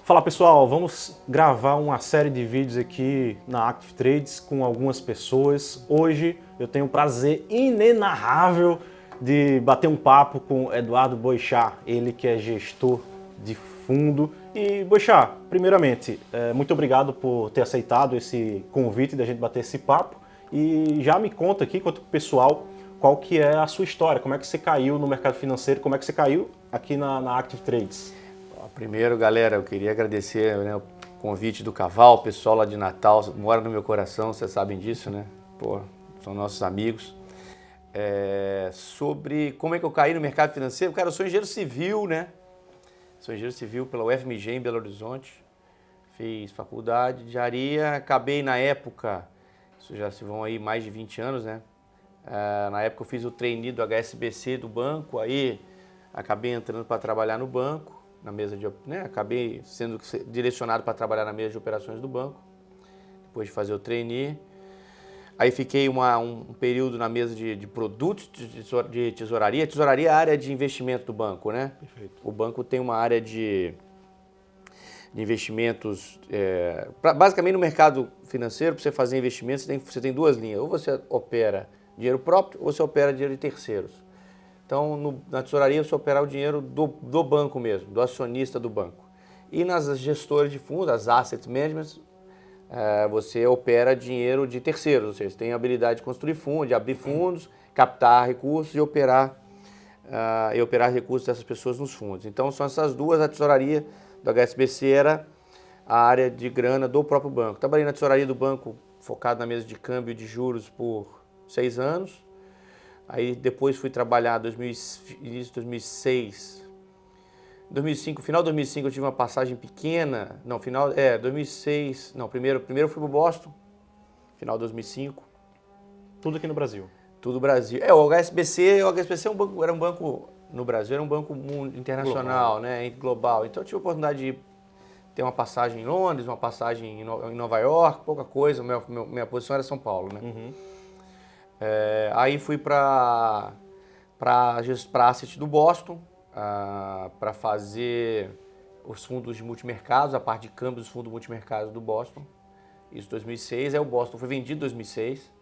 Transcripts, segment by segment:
Fala pessoal, vamos gravar uma série de vídeos aqui na Active Trades com algumas pessoas. Hoje eu tenho o prazer inenarrável de bater um papo com Eduardo Boixá, ele que é gestor de fundo. E Boixá, primeiramente, muito obrigado por ter aceitado esse convite da gente bater esse papo. E já me conta aqui, conta pro pessoal, qual que é a sua história, como é que você caiu no mercado financeiro, como é que você caiu aqui na Active Trades. Primeiro, galera, eu queria agradecer, né, o convite do Cavalo, o pessoal lá de Natal, mora no meu coração, vocês sabem disso, né? Pô, são nossos amigos. Sobre como é que eu caí no mercado financeiro, cara, eu sou engenheiro civil, né? Sou engenheiro civil pela UFMG em Belo Horizonte, fiz faculdade de engenharia, acabei na época, isso já se vão aí mais de 20 anos, né? Na época eu fiz o trainee do HSBC do banco, aí acabei entrando para trabalhar no banco. Na mesa de, né, acabei sendo direcionado para trabalhar na mesa de operações do banco, depois de fazer o trainee. Aí fiquei um período na mesa de produtos de tesouraria. Tesouraria é a área de investimento do banco, né? Perfeito. O banco tem uma área de investimentos. Basicamente no mercado financeiro, para você fazer investimentos, você tem duas linhas. Ou você opera dinheiro próprio ou você opera dinheiro de terceiros. Então, na tesouraria, você opera o dinheiro do banco mesmo, do acionista do banco. E nas gestoras de fundos, as asset management, você opera dinheiro de terceiros, ou seja, você tem a habilidade de construir fundos, de abrir fundos, captar recursos e operar recursos dessas pessoas nos fundos. Então, são essas duas. A tesouraria do HSBC era a área de grana do próprio banco. Trabalhei na tesouraria do banco, focado na mesa de câmbio de juros por 6 anos. Aí depois fui trabalhar início de 2006. 2005, final de 2005 eu tive uma passagem pequena. Não, 2006. Não, primeiro fui pro Boston, final de 2005. Tudo aqui no Brasil. Tudo Brasil. O HSBC é um banco, era um banco no Brasil, era um banco internacional, global, né, global. Então eu tive a oportunidade de ter uma passagem em Londres, uma passagem em Nova York, pouca coisa. Minha posição era São Paulo, né? Uhum. Aí fui para Asset do Boston, para fazer os fundos de multimercados, a parte de câmbios dos fundos multimercados do Boston. Isso em 2006. Aí o Boston foi vendido em 2006.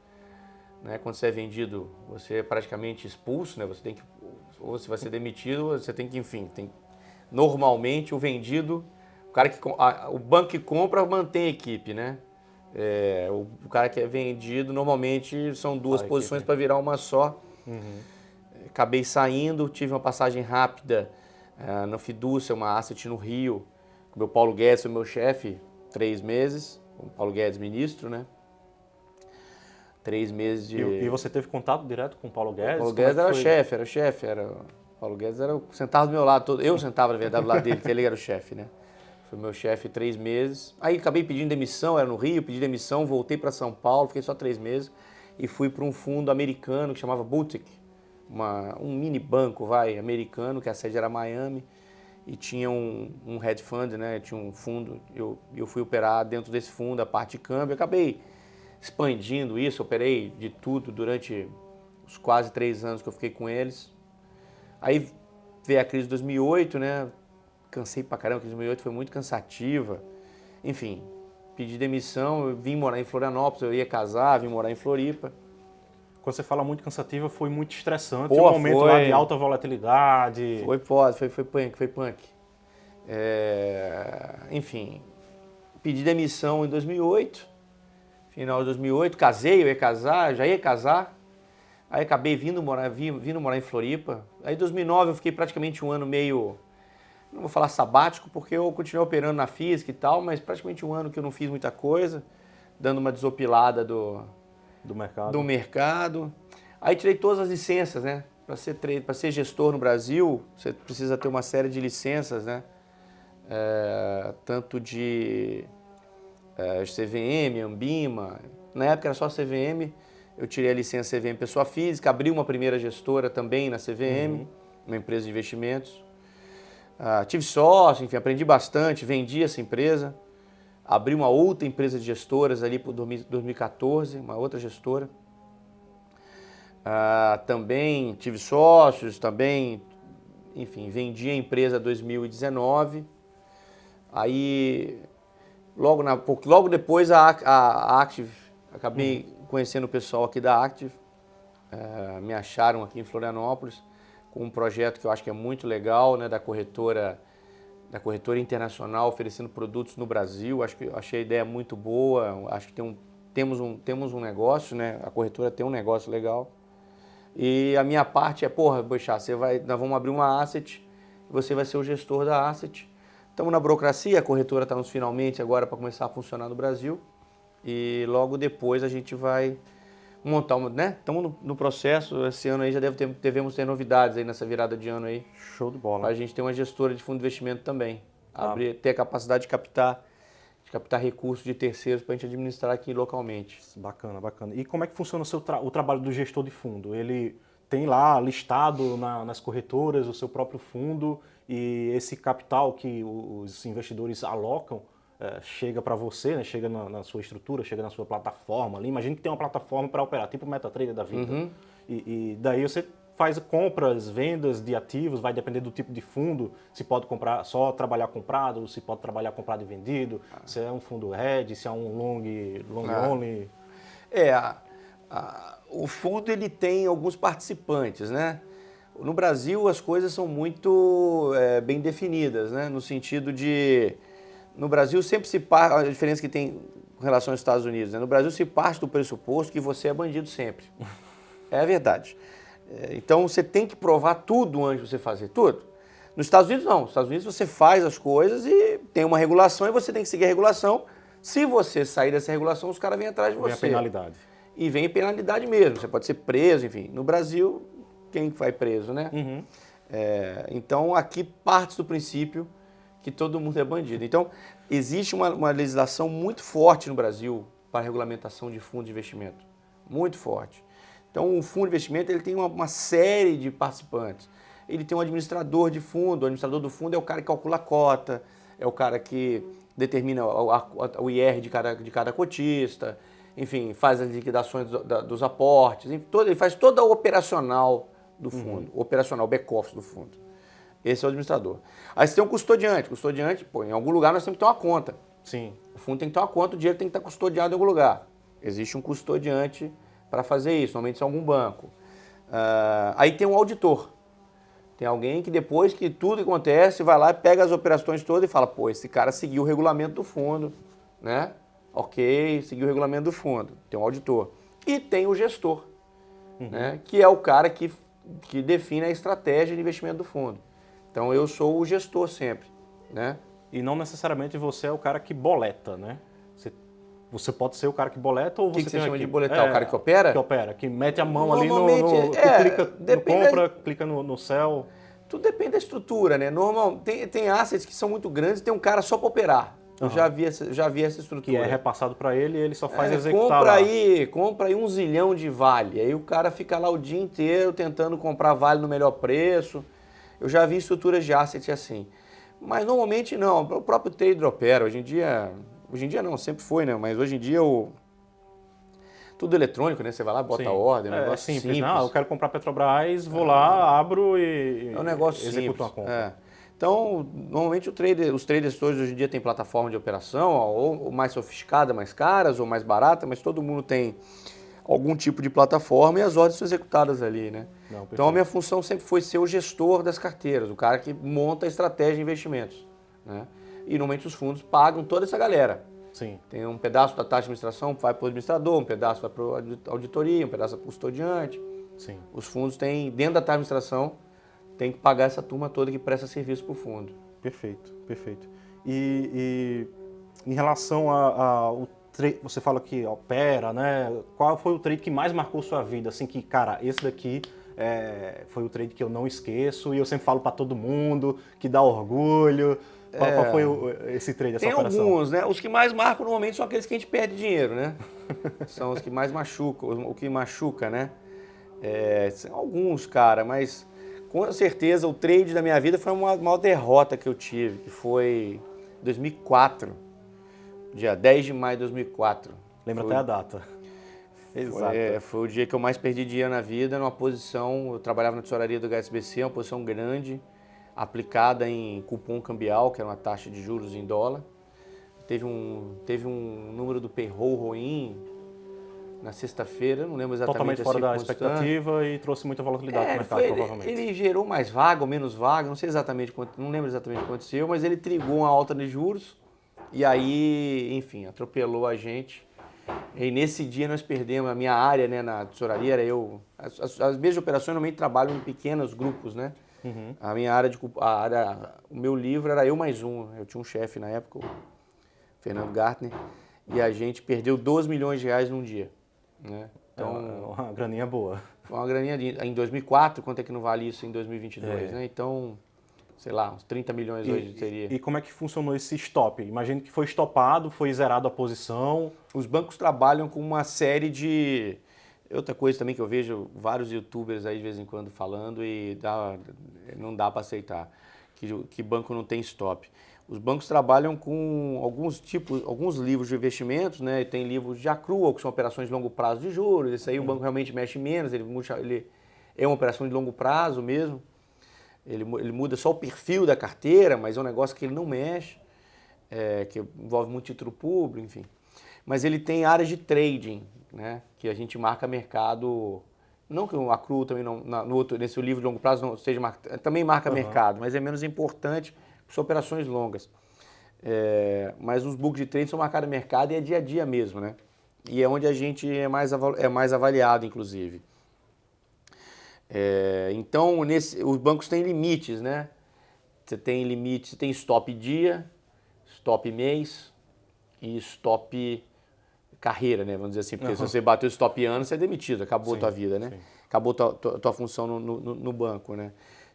Né? Quando você é vendido, você é praticamente expulso, né? Você tem que, ou você vai ser demitido, ou você tem que, enfim, normalmente o vendido, o banco que compra mantém a equipe, né? O cara que é vendido, normalmente são duas posições para virar uma só. Uhum. Acabei saindo, tive uma passagem rápida na Fidúcia, uma asset no Rio, com o meu Paulo Guedes, o meu chefe, 3 meses. O Paulo Guedes, ministro, né? 3 meses de... E você teve contato direto com o Paulo Guedes? O Paulo Guedes era chefe. O Paulo Guedes sentava do meu lado, eu sentava, na verdade, do lado dele, que ele era o chefe, né? Foi meu chefe 3 meses. Aí acabei pedindo demissão, era no Rio, pedi demissão, voltei para São Paulo, fiquei só 3 meses e fui para um fundo americano que chamava Boutique, um mini banco, americano, que a sede era Miami e tinha um hedge fund, né? Tinha um fundo. Eu fui operar dentro desse fundo a parte de câmbio. Acabei expandindo isso, operei de tudo durante os quase 3 anos que eu fiquei com eles. Aí veio a crise de 2008, né? Cansei pra caramba, a crise de 2008 foi muito cansativa. Enfim, pedi demissão, eu vim morar em Florianópolis, eu ia casar, vim morar em Floripa. Quando você fala muito cansativa, foi muito estressante. Um momento lá de alta volatilidade. Foi punk. Enfim, pedi demissão em 2008, final de 2008, casei, já ia casar. Aí acabei vindo morar em Floripa. Aí em 2009 eu fiquei praticamente um ano meio... Não vou falar sabático, porque eu continuei operando na física e tal, mas praticamente um ano que eu não fiz muita coisa, dando uma desopilada do mercado. Aí tirei todas as licenças, né? Para ser gestor no Brasil, você precisa ter uma série de licenças, né? Tanto de CVM, Ambima. Na época era só CVM, eu tirei a licença CVM pessoa física, abri uma primeira gestora também na CVM, uma empresa de investimentos. Tive sócio, enfim, aprendi bastante, vendi essa empresa, abri uma outra empresa de gestoras ali por 2014, uma outra gestora. Também tive sócios, enfim, vendi a empresa em 2019. Aí, logo depois, a Active, acabei conhecendo o pessoal aqui da Active, me acharam aqui em Florianópolis, com um projeto que eu acho que é muito legal, né, da corretora internacional oferecendo produtos no Brasil. Achei a ideia muito boa. Acho que temos um negócio, né? A corretora tem um negócio legal. E a minha parte é, Boixá, nós vamos abrir uma asset, você vai ser o gestor da asset. Estamos na burocracia, a corretora está nos finalmente agora para começar a funcionar no Brasil. E logo depois a gente vai montar né? Estamos no processo, esse ano aí já devemos ter novidades aí nessa virada de ano aí. Show de bola. Para a gente ter uma gestora de fundo de investimento também. Ter a capacidade de captar recursos de terceiros para a gente administrar aqui localmente. Bacana, bacana. E como é que funciona o trabalho do gestor de fundo? Ele tem lá listado nas corretoras o seu próprio fundo e esse capital que os investidores alocam chega para você, né? Chega na sua estrutura, chega na sua plataforma ali. Imagina que tem uma plataforma para operar, tipo o MetaTrader da vida. Uhum. E daí você faz compras, vendas de ativos, vai depender do tipo de fundo, se pode comprar só trabalhar comprado, se pode trabalhar comprado e vendido, se é um fundo hedge, se é um long only. O fundo ele tem alguns participantes, né? No Brasil as coisas são muito bem definidas, né? No sentido de, no Brasil sempre se parte, a diferença que tem com relação aos Estados Unidos, né? No Brasil se parte do pressuposto que você é bandido sempre. É a verdade. Então você tem que provar tudo antes de você fazer tudo. Nos Estados Unidos não. Nos Estados Unidos você faz as coisas e tem uma regulação e você tem que seguir a regulação. Se você sair dessa regulação, os caras vêm atrás de você. Vem a penalidade. E vem a penalidade mesmo. Você pode ser preso, enfim. No Brasil, quem vai preso, né? Uhum. Então aqui parte do princípio que todo mundo é bandido. Então existe uma legislação muito forte no Brasil para a regulamentação de fundos de investimento. Muito forte. Então, o fundo de investimento ele tem uma série de participantes. Ele tem um administrador de fundo. O administrador do fundo é o cara que calcula a cota, é o cara que determina o IR de cada cotista, enfim, faz as liquidações dos aportes, ele faz toda a operacional do fundo, operacional, back-office do fundo. Esse é o administrador. Aí você tem um custodiante. Custodiante, em algum lugar nós temos que ter uma conta. Sim. O fundo tem que ter uma conta, o dinheiro tem que estar custodiado em algum lugar. Existe um custodiante para fazer isso, normalmente é algum banco. Aí tem um auditor. Tem alguém que depois que tudo acontece, vai lá e pega as operações todas e fala, esse cara seguiu o regulamento do fundo, né? Ok, seguiu o regulamento do fundo. Tem um auditor. E tem o gestor, né? Que é o cara que define a estratégia de investimento do fundo. Então eu sou o gestor sempre, né? E não necessariamente você é o cara que boleta, né? Você pode ser o cara que boleta ou você que tem você chama aqui? de boletar? O cara que opera? Que opera, que mete a mão ali Normalmente, clica clica no céu. Tudo depende da estrutura, né? Tem assets que são muito grandes e tem um cara só para operar. Eu já vi essa estrutura. Que é repassado para ele e ele só faz executar compra aí 1 zilhão de vale. Aí o cara fica lá o dia inteiro tentando comprar vale no melhor preço. Eu já vi estruturas de asset assim. Mas normalmente não, o próprio trader opera. Hoje em dia não, sempre foi, né? Mas hoje em dia tudo eletrônico, né? Você vai lá, bota a ordem, é um negócio simples. Não, eu quero comprar Petrobras, vou lá, abro e é um negócio executo uma compra. Então, normalmente os traders todos hoje em dia têm plataforma de operação, ou mais sofisticada, mais caras, ou mais barata, mas todo mundo tem algum tipo de plataforma e as ordens são executadas ali, né? Então a minha função sempre foi ser o gestor das carteiras, o cara que monta a estratégia de investimentos, né? E normalmente os fundos pagam toda essa galera. Sim. Tem um pedaço da taxa de administração vai para o administrador, um pedaço vai para a auditoria, um pedaço para o custodiante. Sim. Os fundos têm, dentro da taxa de administração, tem que pagar essa turma toda que presta serviço para o fundo. Perfeito, perfeito. E em relação ao trade, você fala que opera, né? Qual foi o trade que mais marcou sua vida? Assim que, cara, esse daqui foi o trade que eu não esqueço e eu sempre falo para todo mundo, que dá orgulho. Qual foi esse trade, essa operação? Tem alguns, né? Os que mais marcam normalmente são aqueles que a gente perde dinheiro, né? São os que mais machucam, o que machuca, né? São alguns, cara, mas com certeza o trade da minha vida foi uma maior derrota que eu tive, que foi 2004, dia 10 de maio de 2004. Lembra até a data. Exato. Foi o dia que eu mais perdi dinheiro na vida, numa posição, eu trabalhava na tesouraria do HSBC, uma posição grande, aplicada em cupom cambial, que era uma taxa de juros em dólar. Teve um número do payroll ruim na sexta-feira, não lembro exatamente Totalmente fora da expectativa e trouxe muita volatilidade no mercado, provavelmente. Ele gerou mais vaga ou menos vaga, não sei exatamente quanto, não lembro exatamente o que aconteceu, mas ele trigou uma alta de juros e aí, enfim, atropelou a gente. E nesse dia nós perdemos a minha área, né, na tesouraria, era eu. As mesmas operações normalmente trabalham em pequenos grupos, né? Uhum. A minha área, o meu livro era eu mais um. Eu tinha um chefe na época, o Fernando Gartner, e a gente perdeu 12 milhões de reais num dia. Né? Então, é uma graninha boa. Foi uma graninha em 2004, quanto é que não vale isso em 2022, né? Então, sei lá, uns 30 milhões hoje seria. E como é que funcionou esse stop? Imagino que foi estopado, foi zerado a posição. Os bancos trabalham com uma série de... Outra coisa também que eu vejo vários youtubers aí de vez em quando falando e não dá para aceitar, que banco não tem stop. Os bancos trabalham com alguns livros de investimentos, né? Tem livros de accrual, que são operações de longo prazo de juros. Esse aí o banco realmente mexe menos, ele é uma operação de longo prazo mesmo. Ele muda só o perfil da carteira, mas é um negócio que ele não mexe, que envolve muito título público, enfim. Mas ele tem áreas de trading, né? Que a gente marca mercado. Não que o accrual também nesse livro de longo prazo não seja também marca mercado, mas é menos importante. São operações longas. Mas os books de trade são marcados no mercado e é dia a dia mesmo, né? E é onde a gente é mais avaliado, inclusive. Então, os bancos têm limites, né? Você tem limite, você tem stop dia, stop mês e stop carreira, né? Vamos dizer assim, porque se você bateu stop ano, você é demitido, acabou a tua vida, né? Sim. Acabou tua função no banco, né?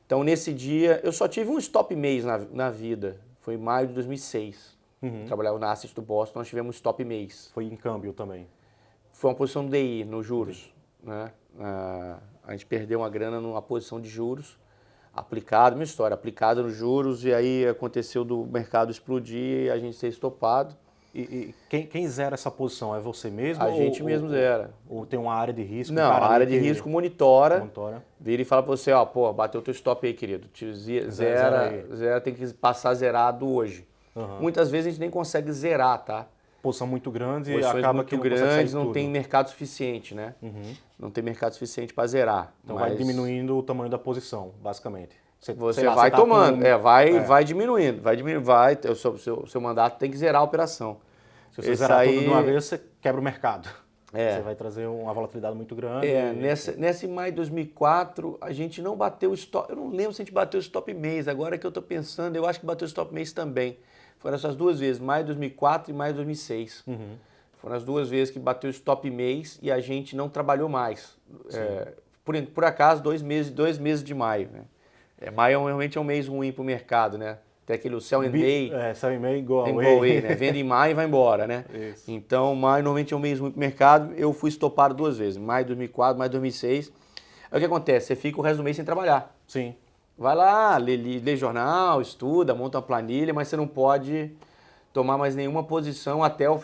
Então, nesse dia, eu só tive um stop mês na vida. Foi em maio de 2006. Trabalhava na Asset do Boston, nós tivemos um stop mês. Foi em câmbio também? Foi uma posição do DI, nos juros. Né? A gente perdeu uma grana numa posição de juros, aplicada, minha história, aplicada nos juros, e aí aconteceu do mercado explodir e a gente ser estopado. E quem zera essa posição? É você mesmo? A gente mesmo zera. Ou tem uma área de risco? Não, a área de risco monitora, vira e fala para você, ó, pô, bateu o teu stop aí, querido. Zera, tem que passar zerado hoje. Muitas vezes a gente nem consegue zerar, tá? Posição muito grande e posições acaba muito que grandes, não tem mercado suficiente, né? Não tem mercado suficiente para zerar. Então vai diminuindo o tamanho da posição, basicamente. Você vai tomando, vai diminuindo, o seu mandato tem que zerar a operação. Se você zerar tudo de uma vez, você quebra o mercado. Você vai trazer uma volatilidade muito grande. Nessa em maio de 2004, a gente não bateu o stop, eu não lembro se a gente bateu o stop mês, agora que eu estou pensando, eu acho que bateu o stop mês também. Foram essas duas vezes, maio de 2004 e maio de 2006. Foram as duas vezes que bateu o stop mês e a gente não trabalhou mais. Por acaso, 2 meses de maio, né? Maio realmente é um mês ruim para o mercado, né? Tem aquele sell in May. Sell in May, go away. Né? Vende em maio e vai embora, né? Isso. Então, maio normalmente é um mês ruim para o mercado. Eu fui estopado 2 vezes, maio de 2004, maio de 2006. Aí o que acontece? Você fica o resto do mês sem trabalhar. Sim. Vai lá, lê jornal, estuda, monta uma planilha, mas você não pode tomar mais nenhuma posição até o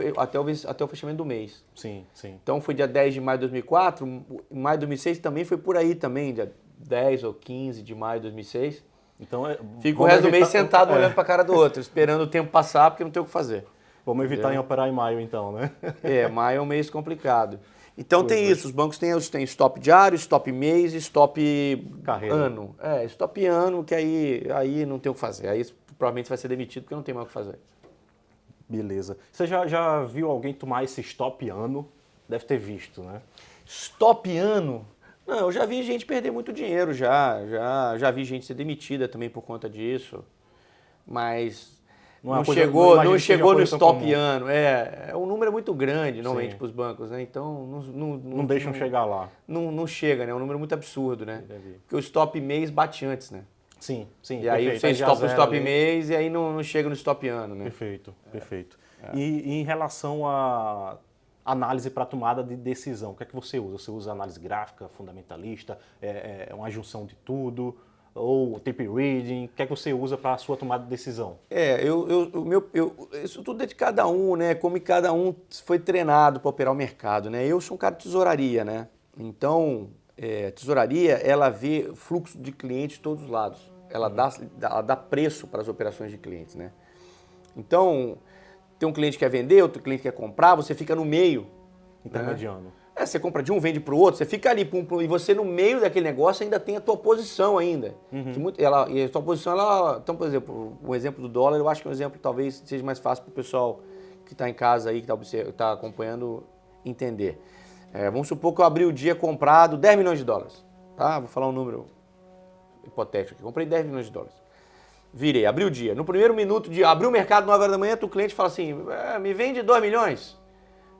fechamento do mês. Sim, sim. Então, foi dia 10 de maio de 2004, em maio de 2006 também foi por aí também, dia 10 ou 15 de maio de 2006. Então, fica o resto do mês sentado olhando para a cara do outro, esperando o tempo passar porque não tem o que fazer. Vamos evitar em operar em maio então, né? Maio é um mês complicado. Então tem isso, os bancos têm stop diário, stop mês e stop carreira. Ano. Stop ano, que aí não tem o que fazer. Aí provavelmente vai ser demitido porque não tem mais o que fazer. Beleza. Você já viu alguém tomar esse stop ano? Deve ter visto, né? Stop ano? Não, eu já vi gente perder muito dinheiro, já vi gente ser demitida também por conta disso, mas não chegou no stop ano. O número é muito grande, normalmente, para os bancos, né? Então, não deixam chegar lá. Não chega, né? É um número muito absurdo, né? Porque o stop mês bate antes, né? Sim. E aí você stopa o stop mês e aí não chega no stop ano, né? Perfeito. E em relação a análise para tomada de decisão, o que é que você usa? Você usa análise gráfica, fundamentalista, uma junção de tudo, ou tape reading? O que é que você usa para a sua tomada de decisão? Isso tudo é de cada um, né? Como cada um foi treinado para operar o mercado, né? Eu sou um cara de tesouraria, né? Então, tesouraria, ela vê fluxo de clientes de todos os lados. ela dá preço para as operações de clientes, né? Então, tem um cliente que quer vender, outro cliente quer comprar, você fica no meio. Intermediano. Né? Você compra de um, vende para o outro, você fica ali, e você no meio daquele negócio ainda tem a tua posição ainda. E a tua posição, então, por exemplo, o exemplo do dólar, eu acho que é um exemplo talvez seja mais fácil para o pessoal que está em casa aí, que está acompanhando, entender. Vamos supor que eu abri o dia comprado 10 milhões de dólares. Tá? Vou falar um número hipotético aqui. Comprei 10 milhões de dólares. Virei, abri o dia. No primeiro minuto de abrir o mercado 9 horas da manhã, o cliente fala assim, me vende 2 milhões.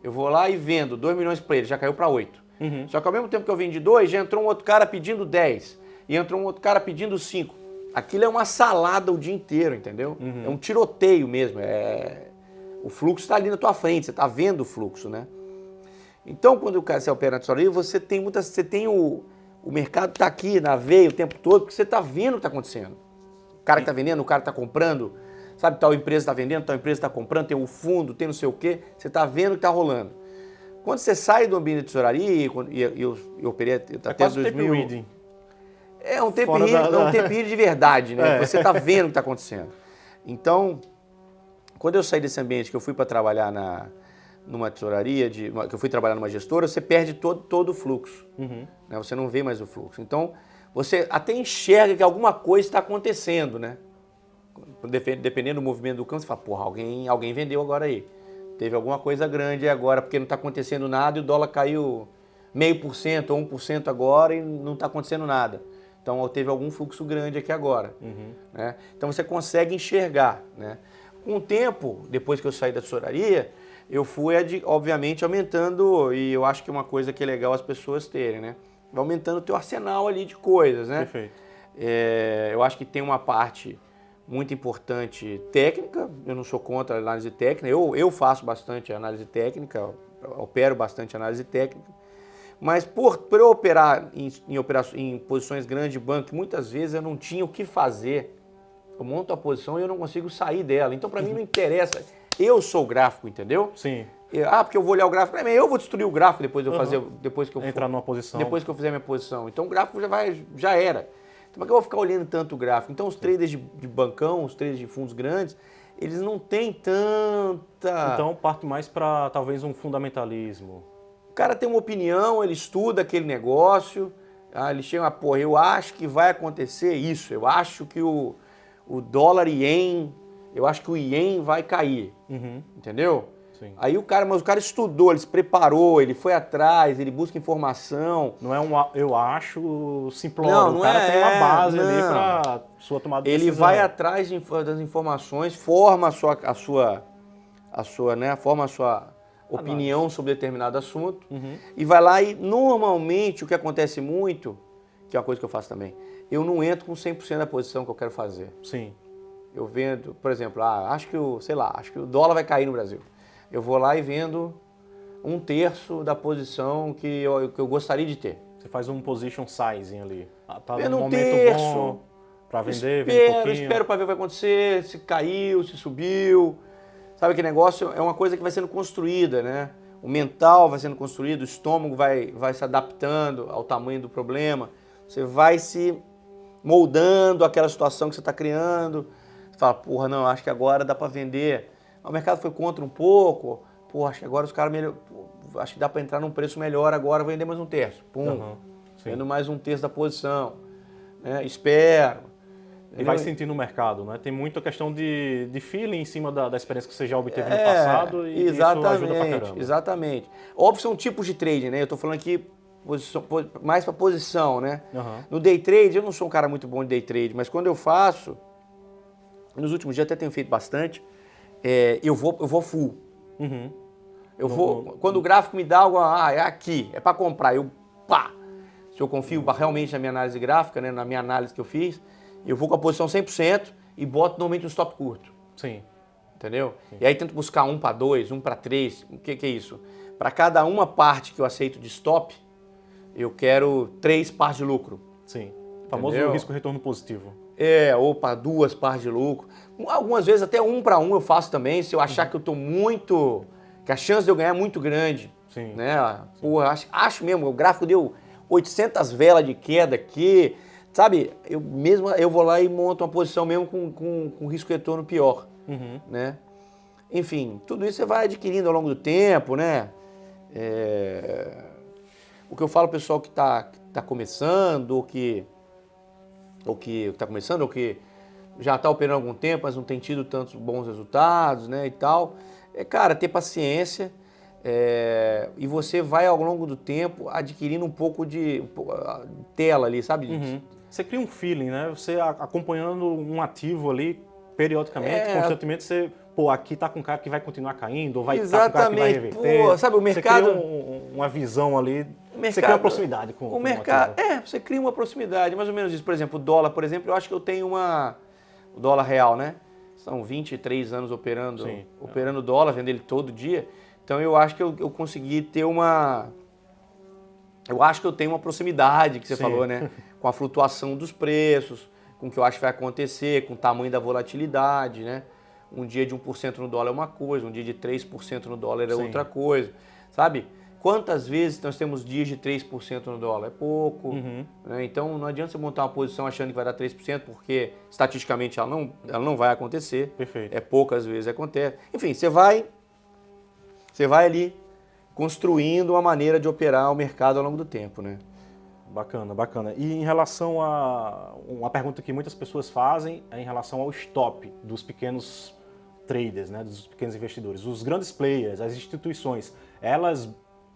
Eu vou lá e vendo 2 milhões para ele, já caiu para 8. Só que ao mesmo tempo que eu vendi 2, já entrou um outro cara pedindo 10. E entrou um outro cara pedindo 5. Aquilo é uma salada o dia inteiro, entendeu? É um tiroteio mesmo. O fluxo está ali na tua frente, você está vendo o fluxo, né? Então, quando você opera na tesouraria, você tem o mercado está aqui na veia o tempo todo, porque você está vendo o que está acontecendo. O cara que está vendendo, o cara está comprando, sabe, tal empresa está vendendo, tal empresa está comprando, tem o fundo, tem não sei o quê, você está vendo o que está rolando. Quando você sai do ambiente de tesouraria, e eu operei até 2000... É um tape read de verdade, né? Você está vendo o que está acontecendo. Então, quando eu saí desse ambiente, que eu fui para trabalhar numa tesouraria, que eu fui trabalhar numa gestora, você perde todo o fluxo. Né? Você não vê mais o fluxo. Então, você até enxerga que alguma coisa está acontecendo, né? Dependendo do movimento do campo, você fala, porra, alguém vendeu agora aí. Teve alguma coisa grande agora, porque não está acontecendo nada e o dólar caiu 0,5% ou 1% agora e não está acontecendo nada. Então, teve algum fluxo grande aqui agora. Né? Então, você consegue enxergar. Né? Com o tempo, depois que eu saí da tesouraria, eu fui, obviamente, aumentando, e eu acho que é uma coisa que é legal as pessoas terem, né? Vai aumentando o teu arsenal ali de coisas, né? Perfeito. Eu acho que tem uma parte muito importante técnica, eu não sou contra a análise técnica, eu faço bastante análise técnica, opero bastante análise técnica, mas por eu operar em posições grandes de banco, muitas vezes eu não tinha o que fazer. Eu monto a posição e eu não consigo sair dela. Então, para mim, não interessa. Eu sou gráfico, entendeu? Sim. Porque eu vou olhar o gráfico. Eu vou destruir o gráfico depois de eu fazer, depois que eu entrar numa posição. Depois que eu fizer minha posição. Então, o gráfico já era. Então, por que eu vou ficar olhando tanto o gráfico? Então, os traders de bancão, os traders de fundos grandes, eles não têm tanta... Então, parte mais para talvez um fundamentalismo. O cara tem uma opinião, ele estuda aquele negócio, ele chega, eu acho que vai acontecer isso, eu acho que o dólar ien, eu acho que o ien vai cair, entendeu? Sim. Aí o cara estudou, ele se preparou, ele foi atrás, ele busca informação. Não é eu acho simplório, o cara tem uma base ali para sua tomada de decisão. Ele vai atrás das informações, forma a sua opinião sobre determinado assunto e vai lá e normalmente o que acontece muito, que é uma coisa que eu faço também, eu não entro com 100% da posição que eu quero fazer. Sim. Eu vendo, por exemplo, acho que o dólar vai cair no Brasil. Eu vou lá e vendo 1/3 da posição que eu gostaria de ter. Você faz um position sizing ali. Tá vendo num um momento terço, bom para vender, vender um pouquinho. Espero para ver o que vai acontecer, se caiu, se subiu. Sabe que negócio é uma coisa que vai sendo construída, né? O mental vai sendo construído, o estômago vai se adaptando ao tamanho do problema. Você vai se moldando àquela situação que você está criando. Você fala, porra, não, acho que agora dá para vender. O mercado foi contra um pouco. Porra, acho que agora os caras acho que dá para entrar num preço melhor agora, vender mais 1/3. Pum, vendo mais 1/3 da posição. Né? Espero. E vai sentindo o mercado, né? Tem muita questão de feeling em cima da experiência que você já obteve no passado e isso ajuda pra caramba. Exatamente. Óbvio, são tipos de trade, né? Eu tô falando aqui mais para posição, né? No day trade, eu não sou um cara muito bom de day trade, mas quando eu faço, nos últimos dias até tenho feito bastante, eu vou full. Eu vou, quando o gráfico me dá algo, é aqui, é para comprar, se eu confio realmente na minha análise gráfica, né, na minha análise que eu fiz, eu vou com a posição 100% e boto normalmente um stop curto. Sim. Entendeu? Sim. E aí tento buscar 1 para 2, 1 para 3, o que é isso? Para cada uma parte que eu aceito de stop, eu quero 3 partes de lucro. Sim. O famoso risco-retorno positivo. Ou para 2 partes de lucro. Algumas vezes até 1 para 1 eu faço também, se eu achar que eu estou muito... que a chance de eu ganhar é muito grande. Sim. Né? Porra, acho mesmo, o gráfico deu 800 velas de queda aqui, sabe, eu vou lá e monto uma posição mesmo com risco retorno pior, né? Enfim, tudo isso você vai adquirindo ao longo do tempo, né? O que eu falo pro pessoal que tá começando, ou que tá começando, ou que já está operando há algum tempo, mas não tem tido tantos bons resultados, né, e tal, cara, ter paciência, e você vai ao longo do tempo adquirindo um pouco de tela ali, sabe? Você cria um feeling, né? Você acompanhando um ativo ali, periodicamente, constantemente, você, pô, aqui tá com um cara que vai continuar caindo, ou vai estar com um cara que vai reverter. Pô, sabe, o mercado... Você cria uma visão ali, você cria uma proximidade com o mercado. Você cria uma proximidade, mais ou menos isso. Por exemplo, o dólar, por exemplo, eu acho que eu tenho o dólar real, né? São 23 anos operando dólar, vendo ele todo dia. Então eu acho que eu consegui ter eu acho que eu tenho uma proximidade, que você falou, né? Com a flutuação dos preços, com o que eu acho que vai acontecer, com o tamanho da volatilidade, né? Um dia de 1% no dólar é uma coisa, um dia de 3% no dólar é outra coisa, sabe? Quantas vezes nós temos dias de 3% no dólar? É pouco. Né? Então não adianta você montar uma posição achando que vai dar 3%, porque estatisticamente ela não vai acontecer. Perfeito. Poucas vezes acontece. Enfim, você vai ali construindo uma maneira de operar o mercado ao longo do tempo, né? Bacana, bacana. E em relação a uma pergunta que muitas pessoas fazem é em relação ao stop dos pequenos traders, né, dos pequenos investidores. Os grandes players, as instituições, elas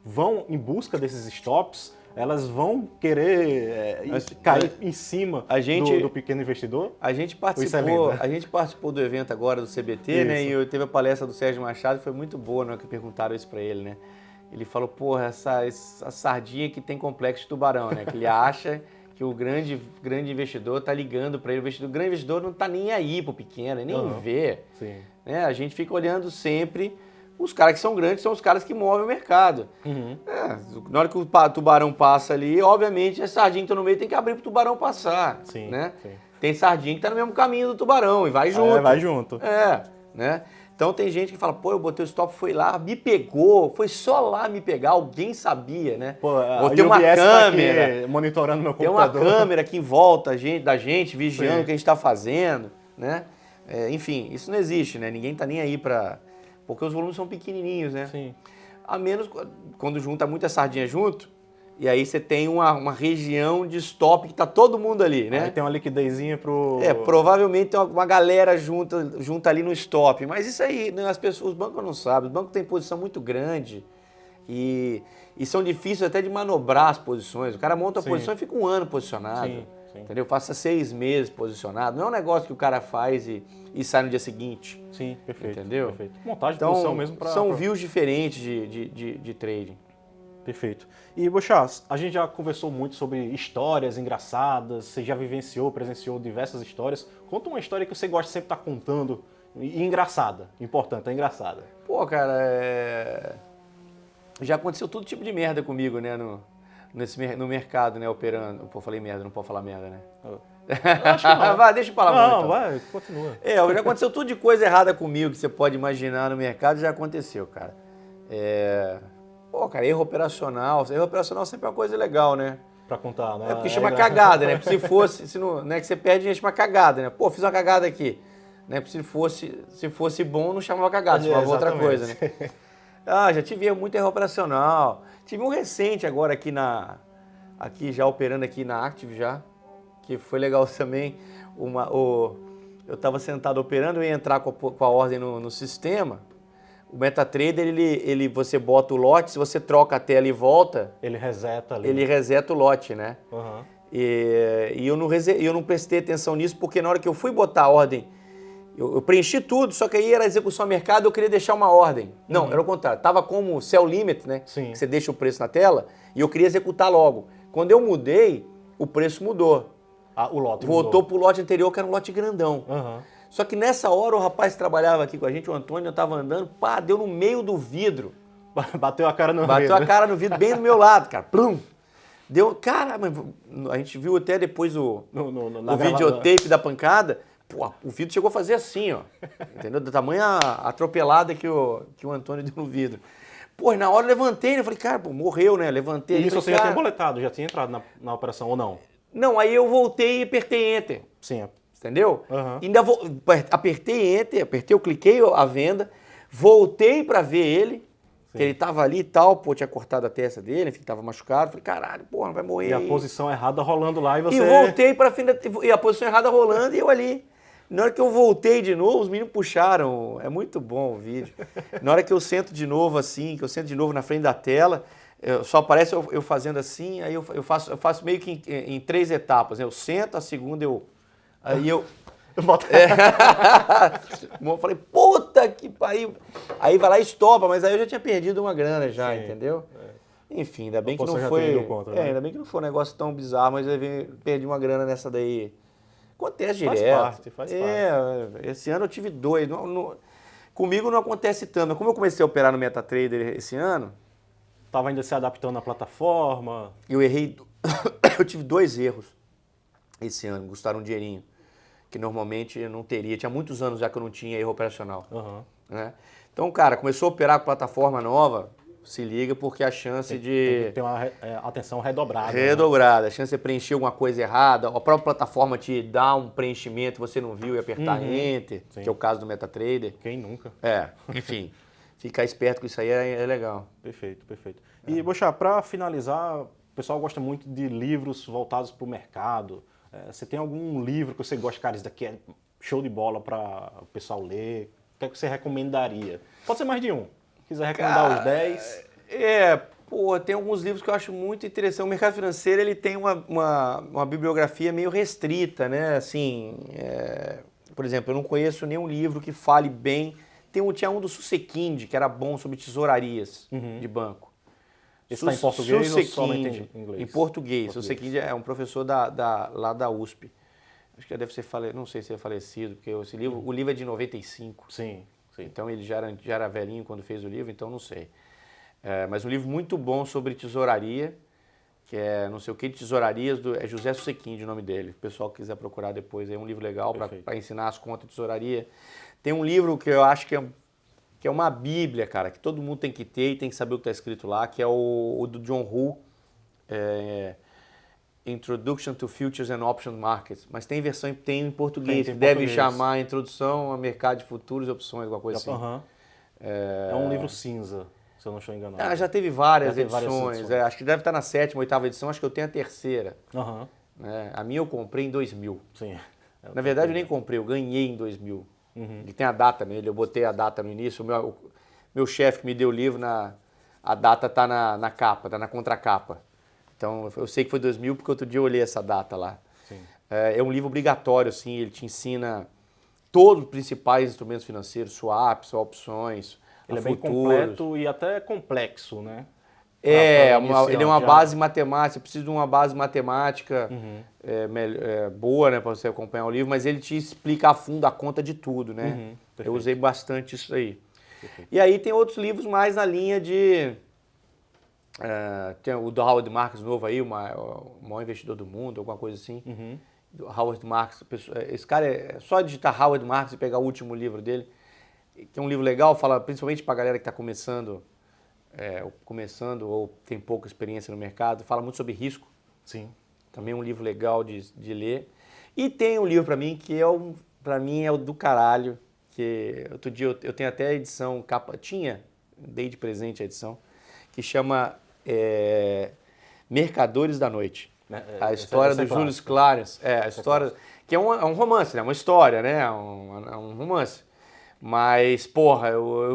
vão em busca desses stops, elas vão querer cair em cima do pequeno investidor? A gente participou do evento agora do CBT, né? E teve a palestra do Sérgio Machado, foi muito boa, né? Que perguntaram isso para ele, né? Ele falou, porra, essa sardinha que tem complexo de tubarão, né? Que ele acha que o grande investidor tá ligando para ele. O grande investidor não tá nem aí pro pequeno, nem vê. Sim. Né? A gente fica olhando sempre. Os caras que são grandes são os caras que movem o mercado. Na hora que o tubarão passa ali, obviamente, a sardinha que tá no meio tem que abrir pro tubarão passar. Sim, né? sim. Tem sardinha que tá no mesmo caminho do tubarão e vai junto. Vai junto. Né? Então tem gente que fala, pô, eu botei o stop, foi lá, me pegou, foi só lá me pegar, alguém sabia, né? Pô, botei uma câmera, tá aqui monitorando meu tem computador. uma câmera aqui em volta da gente, vigiando o que a gente está fazendo, né? Enfim, isso não existe, né? Ninguém tá nem aí para... Porque os volumes são pequenininhos, né? Sim. A menos quando junta muita sardinha junto, e aí você tem uma região de stop que tá todo mundo ali, né? Aí tem uma liquidezinha pro... provavelmente tem uma galera junta ali no stop. Mas isso aí, né, os bancos não sabem. Os bancos têm posição muito grande e são difíceis até de manobrar as posições. O cara monta a posição e fica um ano posicionado. Sim. Entendeu? Passa 6 meses posicionado. Não é um negócio que o cara faz e sai no dia seguinte. Sim, perfeito. Entendeu? Perfeito. Montagem de Então, posição mesmo para... são views diferentes de trading. Perfeito. E, Bochás, a gente já conversou muito sobre histórias engraçadas, você já presenciou diversas histórias. Conta uma história que você gosta de sempre estar contando, e engraçada, importante, engraçada. Pô, cara, já aconteceu todo tipo de merda comigo, né, no mercado, né, operando. Pô, falei merda, não pode falar merda, né? Acho que não. Vai, deixa eu falar Não, então. vai, continua. Já aconteceu tudo de coisa errada comigo que você pode imaginar no mercado, já aconteceu, cara. Pô, cara, erro operacional sempre é uma coisa legal, né? Pra contar, né? Porque chama cagada, né? Se não, né, que você perde, chama cagada, né? Pô, fiz uma cagada aqui. Né? Se fosse bom, não chamava cagada, chamava outra coisa, né? Já tive muito erro operacional. Tive um recente agora aqui já operando aqui na Active já, que foi legal também. Eu tava sentado operando, eu ia entrar com a ordem no sistema. O MetaTrader, você bota o lote, se você troca a tela e volta... Ele reseta ali. Ele reseta o lote, né? Uhum. E eu não prestei atenção nisso, porque na hora que eu fui botar a ordem, eu preenchi tudo, só que aí era execução a mercado, eu queria deixar uma ordem. Não, era o contrário. Tava como sell limit, né? Sim. Que você deixa o preço na tela, e eu queria executar logo. Quando eu mudei, o preço mudou. O lote voltou mudou. Pro lote anterior, que era um lote grandão. Uhum. Só que nessa hora o rapaz que trabalhava aqui com a gente, o Antônio, eu tava andando, deu no meio do vidro. Bateu a cara no vidro. Bateu a cara no vidro bem do meu lado, cara. Plum! Deu, cara, a gente viu até depois o videotape da pancada. Pô, o vidro chegou a fazer assim, ó. Entendeu? Da tamanha atropelada que o Antônio deu no vidro. Pô, e na hora eu levantei, né? Eu falei, cara, pô, morreu, né? Levantei. E isso falei, você já tinha boletado, já tinha entrado na operação ou não? Não, aí eu voltei e apertei Enter. Sim. Entendeu? Uhum. Ainda apertei Enter, eu cliquei a venda, voltei pra ver ele, que ele tava ali e tal, pô, tinha cortado a testa dele, enfim, tava machucado. Falei, caralho, porra, vai morrer E a aí. posição errada rolando lá e você... E voltei pra fim e a posição errada rolando e eu ali. Na hora que eu voltei de novo, os meninos puxaram. É muito bom o vídeo. Na hora que eu sento de novo assim, que eu sento de novo na frente da tela, só aparece eu fazendo assim, aí eu faço meio que em 3 etapas. Né? Eu sento, a segunda aí eu... Eu falei, puta que pariu. Aí vai lá e estopa, mas aí eu já tinha perdido uma grana já, Sim, entendeu? Enfim, ainda bem que não já foi. deu conta, né? Ainda bem que não foi um negócio tão bizarro, mas eu perdi uma grana nessa daí. Acontece Faz direto. parte, faz parte. Esse ano eu tive 2. Comigo não acontece tanto. Mas como eu comecei a operar no MetaTrader esse ano, Tava ainda se adaptando à plataforma. eu errei. Eu tive 2 erros esse ano, custaram um dinheirinho. Que normalmente eu não teria. Tinha muitos anos já que eu não tinha erro operacional. Uhum. Né? Então, cara, começou a operar com plataforma nova, se liga, porque a chance Tem de... que ter uma atenção redobrada. Redobrada, a chance de preencher alguma coisa errada, a própria plataforma te dá um preenchimento, você não viu e apertar Enter, Sim. que é o caso do MetaTrader. Quem nunca? Enfim, ficar esperto com isso aí é legal. Perfeito, perfeito. E, Boixá, para finalizar, o pessoal gosta muito de livros voltados para o mercado. Você tem algum livro que você gosta, cara, isso daqui é show de bola para o pessoal ler? O que é que você recomendaria? Pode ser mais de um. Se quiser recomendar os 10. Tem alguns livros que eu acho muito interessante. O mercado financeiro ele tem uma bibliografia meio restrita, né? Assim, por exemplo, eu não conheço nenhum livro que fale bem. Tinha um do Susekind, que era bom sobre tesourarias de banco. Esse está em português ou somente em inglês? Em português. Susekind é um professor lá da USP. Acho que já deve ser não sei se é falecido, porque o livro é de 95. Sim. Então ele já era velhinho quando fez o livro, então não sei. Mas um livro muito bom sobre tesouraria, que é não sei o que de tesourarias, é José Susekind o nome dele. O pessoal que quiser procurar depois, é um livro legal para ensinar as contas de tesouraria. Tem um livro que eu acho que é uma bíblia, cara, que todo mundo tem que ter e tem que saber o que está escrito lá, que é o do John Hu, Introduction to Futures and Option Markets, mas tem em português, que deve chamar Introdução a Mercado de Futuros e Opções, alguma coisa assim. É um livro cinza, se eu não estou enganado. Já teve várias edições. Acho que deve estar na 7ª, 8ª edição, acho que eu tenho a 3ª. A minha eu comprei em 2000. Sim. Na verdade eu nem comprei, eu ganhei em 2000. E tem a data nele, eu botei a data no início, o meu chefe que me deu o livro, a data está na capa, está na contracapa. Então, eu sei que foi 2000 porque outro dia eu olhei essa data lá. Sim. É um livro obrigatório, assim, ele te ensina todos os principais instrumentos financeiros, swaps, opções, ele é bem futuros. completo e até complexo, né? Ele é uma base matemática, você precisa de uma base matemática boa, né, para você acompanhar o livro, mas ele te explica a fundo a conta de tudo, né? Eu usei bastante isso aí. Perfeito. E aí tem outros livros mais na linha de... tem o do Howard Marks novo aí, o maior investidor do mundo, alguma coisa assim. Do Howard Marks. Esse cara é só digitar Howard Marks e pegar o último livro dele. Tem um livro legal, fala principalmente para a galera que está começando ou tem pouca experiência no mercado, fala muito sobre risco. Sim. Também é um livro legal de ler. E tem um livro para mim que para mim é o do caralho, que outro dia eu tenho até a edição dei de presente a edição, que chama Mercadores da Noite. A história do Júlio Clarence. A história, que é um romance, né? Uma história, né? É um romance. Mas, porra,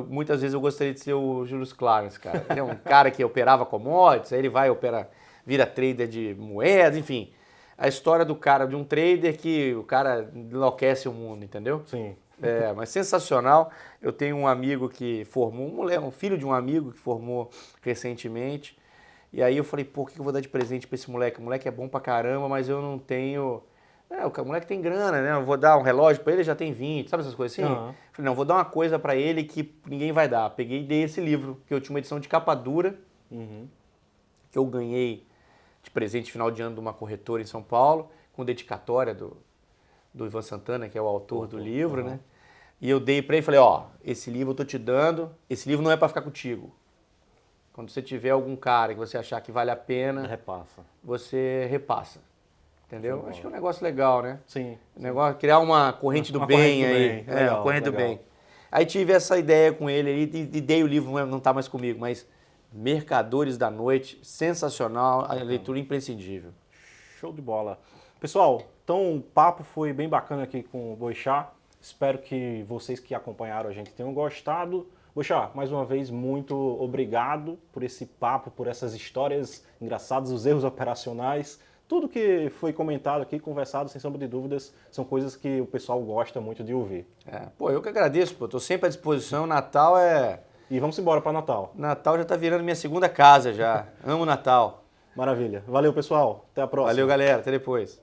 muitas vezes eu gostaria de ser o Júlio Clarence, cara. Ele é um cara que operava commodities, aí ele vira trader de moedas, enfim. A história do cara, de um trader que o cara enlouquece o mundo, entendeu? Sim. Mas sensacional. Eu tenho um amigo que formou, um filho de um amigo que formou recentemente. E aí eu falei, pô, o que eu vou dar de presente pra esse moleque? O moleque é bom pra caramba, mas eu não tenho... o moleque tem grana, né? Eu vou dar um relógio pra ele, já tem 20, sabe essas coisas assim? Falei, não, vou dar uma coisa pra ele que ninguém vai dar. Peguei e dei esse livro, que eu tinha uma edição de capa dura, que eu ganhei de presente final de ano de uma corretora em São Paulo, com dedicatória do Ivan Santana, que é o autor do livro, né? E eu dei pra ele e falei, esse livro eu tô te dando, esse livro não é pra ficar contigo. Quando você tiver algum cara que você achar que vale a pena, Repassa. você repassa. Entendeu? Acho que é um negócio legal, né? Sim. Negócio, criar uma corrente do Uma bem corrente do aí. bem. Legal, uma corrente do legal. bem. Aí tive essa ideia com ele aí e dei o livro, não está mais comigo, mas Mercadores da Noite, sensacional, a leitura imprescindível. Show de bola. Pessoal, então o papo foi bem bacana aqui com o Boixá. Espero que vocês que acompanharam a gente tenham gostado. Boixá, mais uma vez, muito obrigado por esse papo, por essas histórias engraçadas, os erros operacionais. Tudo que foi comentado aqui, conversado, sem sombra de dúvidas, são coisas que o pessoal gosta muito de ouvir. Eu que agradeço, pô. Tô sempre à disposição. Natal E vamos embora para Natal. Natal já tá virando minha segunda casa já. Amo Natal. Maravilha. Valeu, pessoal. Até a próxima. Valeu, galera. Até depois.